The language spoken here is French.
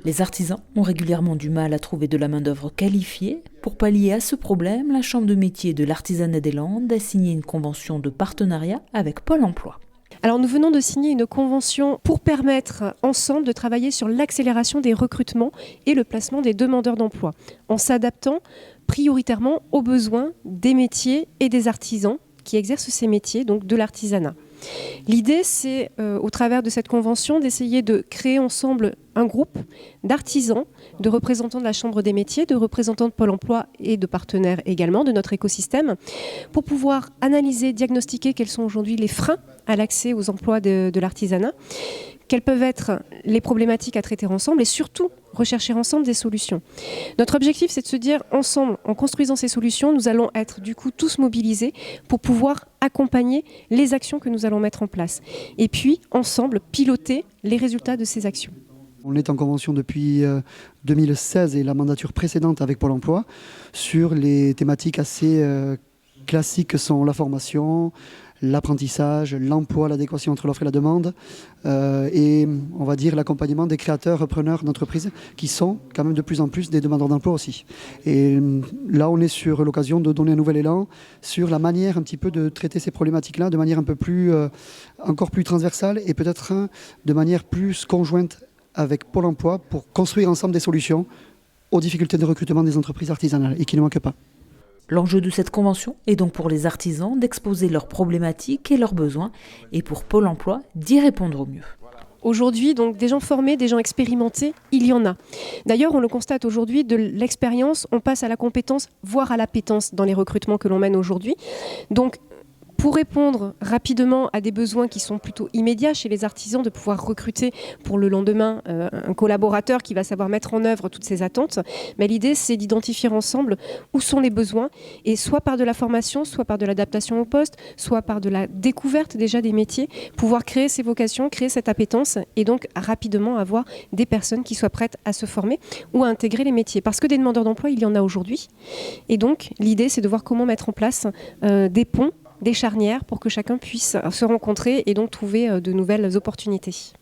Les artisans ont régulièrement du mal à trouver de la main-d'œuvre qualifiée. Pour pallier à ce problème, la Chambre de métier de l'artisanat des Landes a signé une convention de partenariat avec Pôle emploi. Alors nous venons de signer une convention pour permettre ensemble de travailler sur l'accélération des recrutements et le placement des demandeurs d'emploi, en s'adaptant prioritairement aux besoins des métiers et des artisans qui exercent ces métiers, donc de l'artisanat. L'idée, c'est, au travers de cette convention, d'essayer de créer ensemble un groupe d'artisans, de représentants de la Chambre des métiers, de représentants de Pôle emploi et de partenaires également de notre écosystème, pour pouvoir analyser, diagnostiquer quels sont aujourd'hui les freins à l'accès aux emplois de l'artisanat, quelles peuvent être les problématiques à traiter ensemble et surtout rechercher ensemble des solutions. Notre objectif, c'est de se dire ensemble, en construisant ces solutions, nous allons être du coup tous mobilisés pour pouvoir accompagner les actions que nous allons mettre en place. Et puis, ensemble, piloter les résultats de ces actions. On est en convention depuis 2016 et la mandature précédente avec Pôle emploi sur les thématiques assez classiques que sont la formation, l'apprentissage, l'emploi, l'adéquation entre l'offre et la demande et on va dire l'accompagnement des créateurs, repreneurs d'entreprises qui sont quand même de plus en plus des demandeurs d'emploi aussi. Et là on est sur l'occasion de donner un nouvel élan sur la manière un petit peu de traiter ces problématiques-là de manière un peu plus, encore plus transversale et peut-être de manière plus conjointe avec Pôle emploi pour construire ensemble des solutions aux difficultés de recrutement des entreprises artisanales et qui ne manquent pas. L'enjeu de cette convention est donc pour les artisans d'exposer leurs problématiques et leurs besoins et pour Pôle emploi d'y répondre au mieux. Aujourd'hui, donc, des gens formés, des gens expérimentés, il y en a. D'ailleurs, on le constate aujourd'hui, de l'expérience, on passe à la compétence, voire à l'appétence dans les recrutements que l'on mène aujourd'hui. Donc, pour répondre rapidement à des besoins qui sont plutôt immédiats chez les artisans, de pouvoir recruter pour le lendemain un collaborateur qui va savoir mettre en œuvre toutes ces attentes, mais l'idée c'est d'identifier ensemble où sont les besoins et soit par de la formation, soit par de l'adaptation au poste, soit par de la découverte déjà des métiers, pouvoir créer ces vocations, créer cette appétence et donc rapidement avoir des personnes qui soient prêtes à se former ou à intégrer les métiers. Parce que des demandeurs d'emploi, il y en a aujourd'hui. Et donc l'idée c'est de voir comment mettre en place des ponts, des charnières pour que chacun puisse se rencontrer et donc trouver de nouvelles opportunités.